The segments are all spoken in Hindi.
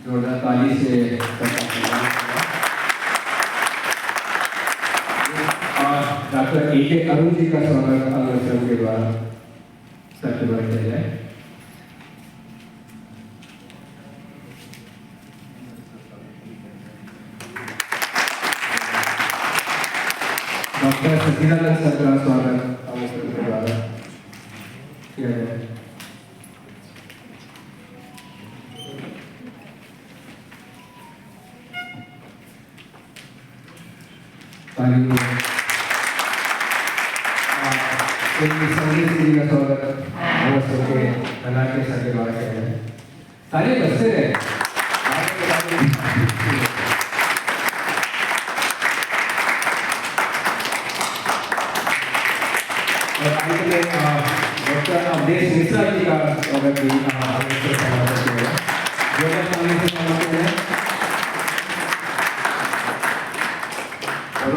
जोरदार ताली से डॉक्टर ए.के. अरुण जी का स्वागत अनुष्ठान के द्वारा सत्याग्रह किया जाए। डॉक्टर सचिदानंद सर का स्वागत अनुष्ठान के द्वारा किया जाए। सारे बच्चे रहे डॉक्टर अवधेश मिश्रा जी का स्वागत भी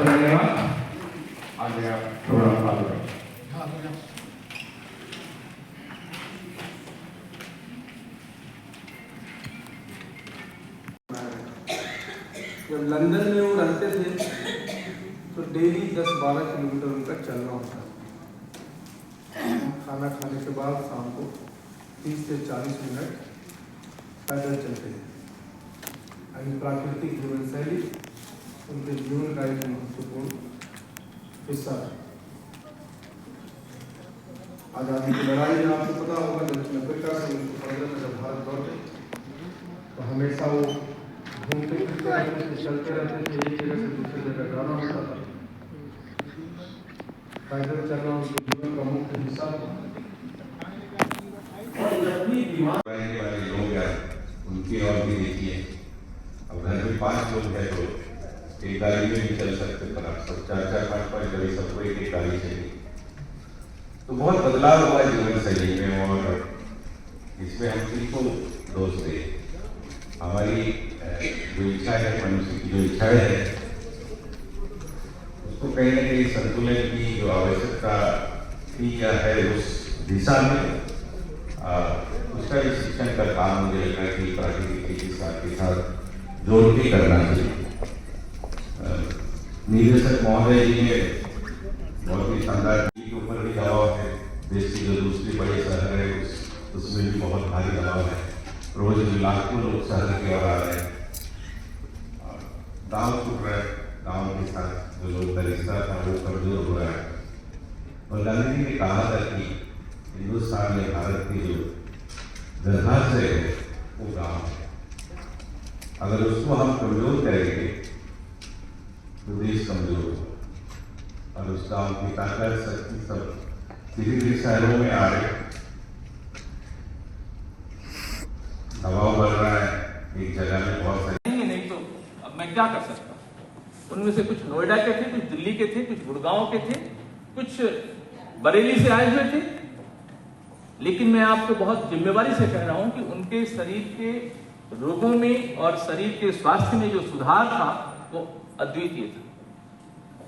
धन्यवाद। आगे आप थोड़ा आगे जब लंदन में वो रहते थे तो डेली 10-12 किलोमीटर उनका चलना होता था। खाना खाने के बाद शाम को 30 से 40 मिनट पैदल चलते थे। यानी प्राकृतिक जीवन शैली उनके जीवन का एक महत्वपूर्ण हिस्सा है। आज़ादी की लड़ाई में आपको पता होगा दक्षिण अफ्रीका से 1915 में जब भारत लौटे तो हमेशा वो घूमते फिरते रहते थे, चलते रहते थे, एक जगह से दूसरी जगह जाना होता था। पैदल चलना उनके जीवन का मुख्य हिस्सा था। और जब भी बीमार रहने वाले लोग हैं उनकी और भी देखिए, अब घर में 5 लोग हैं तो एक गाड़ी में भी चल सकते, पर आप सब 4-4, 5-5 गाड़ी सबको एक गाड़ी चाहिए। तो बहुत बदलाव हुआ जीवन शैली में और इसमें हम किसको दोष दें? हमारी जो इच्छा है, मनुष्य की जो इच्छाएं है उसको कहीं ना कहीं संतुलन की जो आवश्यकता थी या है उस दिशा में उसका भी शिक्षण का काम मुझे लगा कि प्राकृतिक चिकित्सा के साथ जोड़ के करना चाहिए। निदेशक महोदय जी ने बहुत ही शानदार के ऊपर भी दबाव है, देश की जो दूसरी बड़े शहर है उसमें भी बहुत भारी दबाव है। रोज लाखों लोग शहर की ओर आ रहे हैं, गाँव टूट रहे हैं, गाँव के साथ जो लोग का रिश्ता था वो कमजोर हो रहा है। और गांधी जी ने कहा था कि हिंदुस्तान में भारत की जो जन्माशय है वो गाँव है। अगर उसको हम कमजोर करेंगे तो देश कमजोर होगा। और उस गाँव की ताकत शक्ति सब धीरे-धीरे शहरों में आ रहे, दबाव बढ़ रहा है, एक जगह में बहुत सारे नहीं तो अब मैं क्या कर सकता हूँ। उनमें से कुछ नोएडा के थे, कुछ दिल्ली के थे, कुछ गुड़गांव के थे, कुछ बरेली से आए हुए थे। लेकिन मैं आपको बहुत जिम्मेवारी से कह रहा हूं कि उनके शरीर के रोगों में और शरीर के स्वास्थ्य में जो सुधार था वो अद्वितीय था।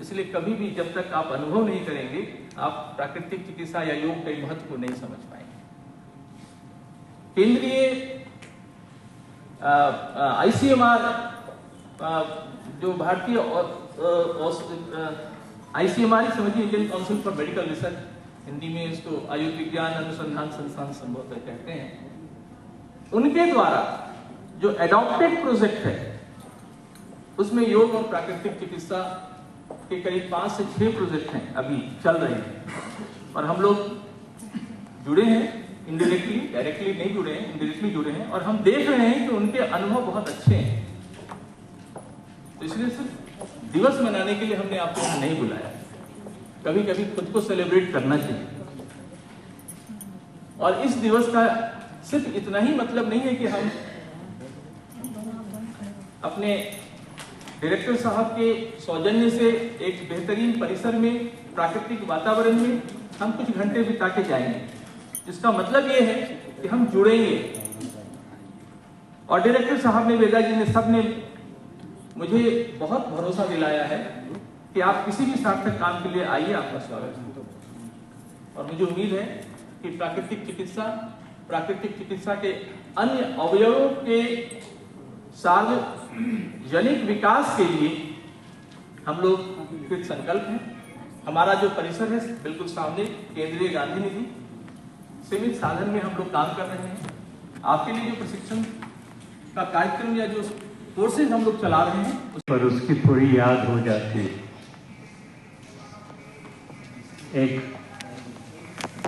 इसलिए कभी भी जब तक आप अनुभव नहीं करेंगे आप प्राकृतिक चिकित्सा या योग के महत्व को नहीं समझ पाएंगे। केंद्रीय ICMR जो भारतीय ICMR समझिए Indian council for medical research, Hindi में इसको आयुर्विज्ञान अनुसंधान संस्थान संभवतः कहते हैं, उनके द्वारा जो एडॉप्टेड प्रोजेक्ट है उसमें योग और प्राकृतिक चिकित्सा के करीब 5 से 6 प्रोजेक्ट हैं अभी चल रहे हैं। और हम लोग जुड़े हैं, इनडायरेक्टली, डायरेक्टली नहीं जुड़े हैं, इनडायरेक्टली जुड़े हैं। और हम देख रहे हैं कि उनके अनुभव बहुत अच्छे हैं। तो इसलिए सिर्फ दिवस मनाने के लिए हमने आपको यहाँ नहीं बुलाया, कभी कभी खुद को सेलिब्रेट करना चाहिए। और इस दिवस का सिर्फ इतना ही मतलब नहीं है कि हम अपने डायरेक्टर साहब के सौजन्य से एक बेहतरीन परिसर में, प्राकृतिक वातावरण में हम कुछ घंटे बिता के जाएंगे। इसका मतलब ये है कि हम जुड़ेंगे। और डायरेक्टर साहब ने, वेदा जी ने, सब ने मुझे बहुत भरोसा दिलाया है कि आप किसी भी सार्थक काम के लिए आइए, आपका स्वागत है। और मुझे उम्मीद है कि प्राकृतिक चिकित्सा प्राकृतिक चिकित्सा के अन्य अवयवों के सार्वजनिक विकास के लिए हम लोग कृत संकल्प हैं। हमारा जो परिसर है बिल्कुल सामने केंद्रीय गांधी निधि, सीमित साधन में हम लोग काम कर रहे हैं। आपके लिए जो प्रशिक्षण का कार्यक्रम या जो कोर्सेज हम लोग चला रहे हैं पर उसकी थोड़ी याद हो जाती। एक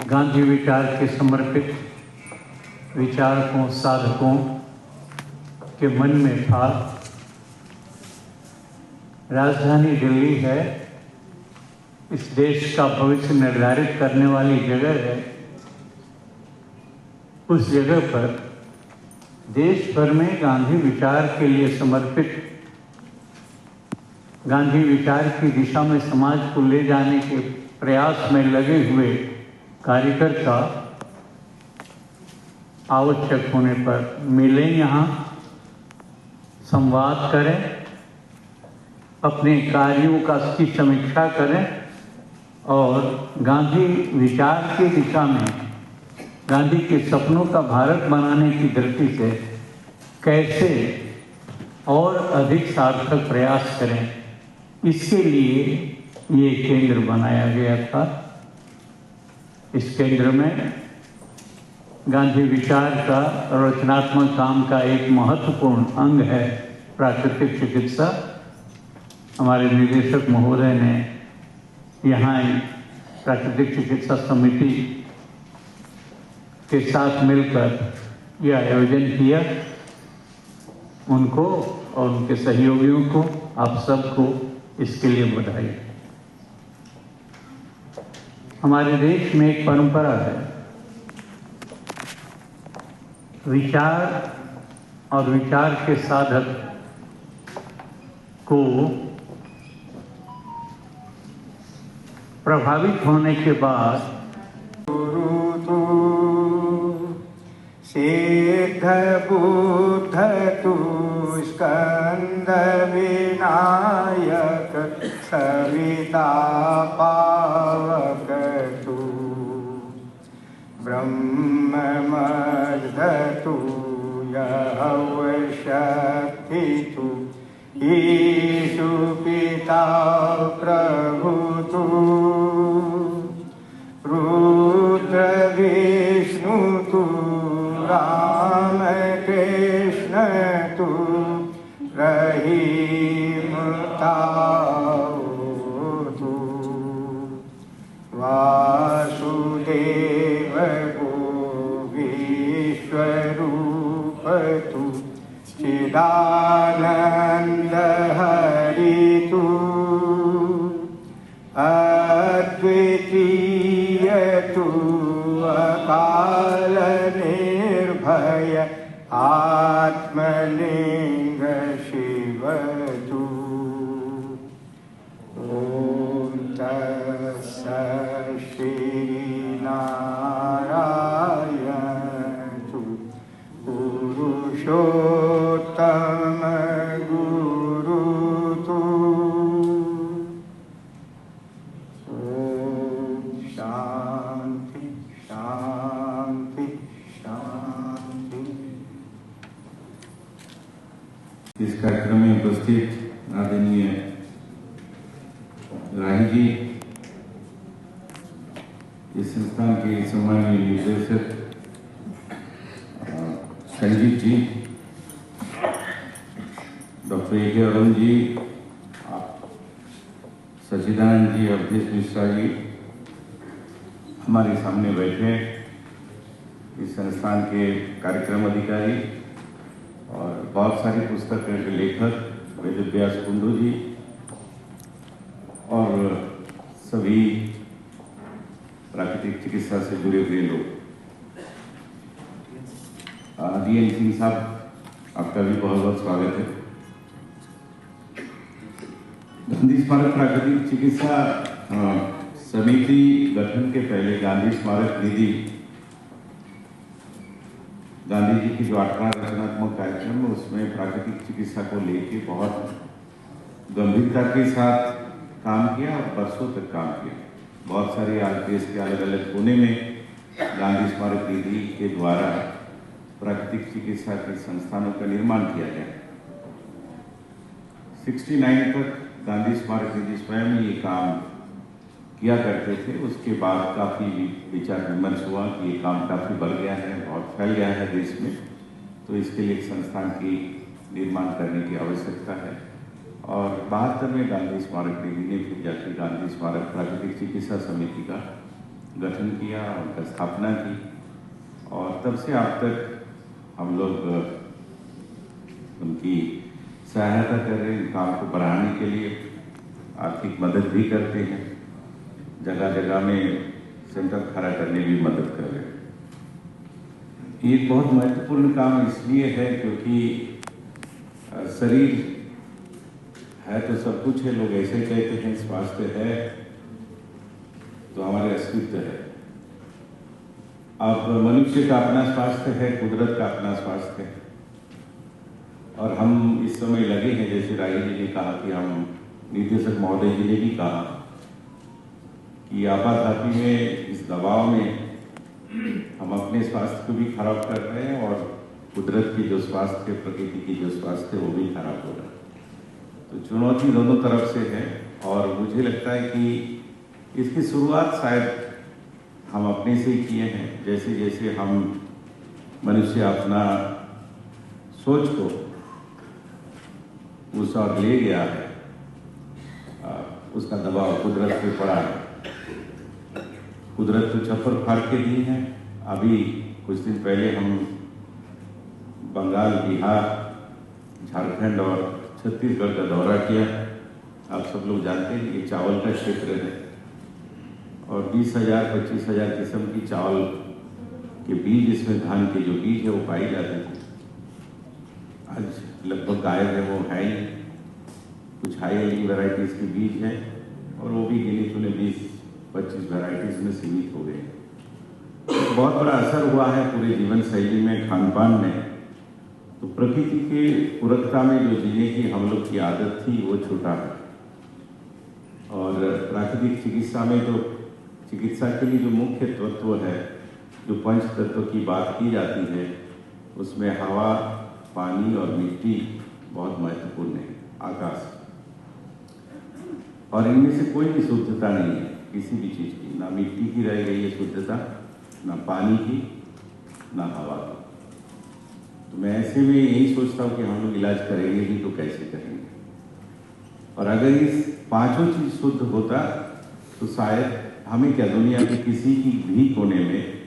गांधी विचार के समर्पित विचारकों, साधकों के मन में था, राजधानी दिल्ली है, इस देश का भविष्य निर्धारित करने वाली जगह है। उस जगह पर देश भर में गांधी विचार के लिए समर्पित, गांधी विचार की दिशा में समाज को ले जाने के प्रयास में लगे हुए कार्यकर्ता आवश्यक होने पर मिलें, यहाँ संवाद करें, अपने कार्यों की समीक्षा करें और गांधी विचार की दिशा में गांधी के सपनों का भारत बनाने की दृष्टि से कैसे और अधिक सार्थक प्रयास करें, इसके लिए ये केंद्र बनाया गया था। इस केंद्र में गांधी विचार का रचनात्मक काम का एक महत्वपूर्ण अंग है प्राकृतिक चिकित्सा। हमारे निदेशक महोदय ने यहाँ प्राकृतिक चिकित्सा समिति के साथ मिलकर यह आयोजन किया। उनको और उनके सहयोगियों को, आप सबको इसके लिए बधाई। हमारे देश में एक परंपरा है, विचार और विचार के साधक को प्रभावित होने के बाद सिद्ध बुद्ध तू स्कंद विनायक सविता पावक तू ब्रह्म मध्य तू यहव शक्ति तू ईशु पिता प्रभु तू रुद्र विष्णु तू राम कृष्ण तू रहीम ताऊ तू वासुदेव को विश्वरूप तू चिदानंद हरि तू अद्वितीय तू अकाल निर्भय आत्मलिंग शिव तू। ओम तत्सत् श्री नारायण तू पुरुषोत्तम गुरु तू। ओम शांति शांति शांति। इस कार्यक्रम में उपस्थित आदरणीय राही जी, इस संस्थान के सम्मानीय निदेशक संजीव जी, डॉक्टर ए के अरुण जी, सचिदानंद जी, अवधेश मिश्रा जी, हमारे सामने बैठे इस संस्थान के कार्यक्रम अधिकारी और बहुत सारी पुस्तकों के लेखक वेदव्यास कुंडू जी और सभी प्राकृतिक चिकित्सा से जुड़े हुए लोग। डीएन सिंह साहब, आपका भी बहुत बहुत स्वागत है। गांधी स्मारक प्राकृतिक चिकित्सा समिति गठन के पहले गांधी स्मारक निधि, गांधी जी की जो 8वां रचनात्मक कार्यक्रम है उसमें प्राकृतिक चिकित्सा को लेके बहुत गंभीरता के साथ काम किया और बरसों तक काम किया। बहुत सारे आज देश के अलग अलग कोने में गांधी स्मारक निधि के द्वारा प्राकृतिक चिकित्सा के संस्थानों का निर्माण किया गया। 69 तक गांधी स्मारक निधि स्वयं ये काम किया करते थे। उसके बाद काफ़ी विचार विमर्श हुआ कि ये काम काफ़ी बढ़ गया है, बहुत फैल गया है देश में, तो इसके लिए एक संस्थान की निर्माण करने की आवश्यकता है। और 72 में गांधी स्मारक निधि ने फिर जाकर गांधी स्मारक प्राकृतिक चिकित्सा समिति का गठन किया, उनका स्थापना की, और तब से अब तक हम लोग उनकी सहायता कर रहे हैं। काम को बढ़ाने के लिए आर्थिक मदद भी करते हैं, जगह जगह में सेंटर खड़ा करने में भी मदद कर रहे हैं। ये बहुत महत्वपूर्ण काम इसलिए है क्योंकि शरीर है तो सब कुछ है। लोग ऐसे कहते हैं स्वास्थ्य है तो हमारे अस्तित्व है। अब मनुष्य का अपना स्वास्थ्य है, कुदरत का अपना स्वास्थ्य है, और हम इस समय लगे हैं, जैसे राही जी ने कहा कि हम निदेशक महोदय जी ने भी कहा कि आपाधापी में इस दबाव में हम अपने स्वास्थ्य को भी खराब कर रहे हैं और कुदरत की जो स्वास्थ्य है, प्रकृति की जो स्वास्थ्य है, वो भी खराब हो रहा है। तो चुनौती दोनों तरफ से है, और मुझे लगता है कि इसकी शुरुआत शायद हम अपने से ही किए हैं। जैसे जैसे हम मनुष्य अपना सोच को उस और ले गया है, उसका दबाव कुदरत पे पड़ा है। कुदरत तो छप्पर फाड़ के दी है। अभी कुछ दिन पहले हम बंगाल, बिहार, झारखंड और छत्तीसगढ़ का दौरा किया। आप सब लोग जानते हैं ये चावल का क्षेत्र है, और 20,000-25,000 किस्म की चावल के बीज, इसमें धान के जो बीज है वो पाई जाते थे, आज लगभग गायब है, वो है ही। कुछ हाई एल्डी वेराइटीज़ के बीज हैं, और वो भी गिने चुने 20-25 वेराइटीज़ में सीमित हो गए। बहुत बड़ा असर हुआ है पूरे जीवन शैली में, खान पान में। तो प्रकृति के पूरकता में जो जीने की हम लोग की आदत थी वो छूटा है। और प्राकृतिक चिकित्सा में जो चिकित्सा के लिए जो मुख्य तत्व है, जो पंच तत्व की बात की जाती है, उसमें हवा, पानी और मिट्टी बहुत महत्वपूर्ण है, आकाश। और इनमें से कोई भी शुद्धता नहीं है किसी भी चीज़ की, ना मिट्टी की रह गई है शुद्धता, ना पानी की, ना हवा की। तो मैं ऐसे में यही सोचता हूँ कि हम लोग इलाज करेंगे भी तो कैसे करेंगे। और अगर इस पांचों चीज शुद्ध होता तो शायद हमें क्या, दुनिया के किसी की भी कोने में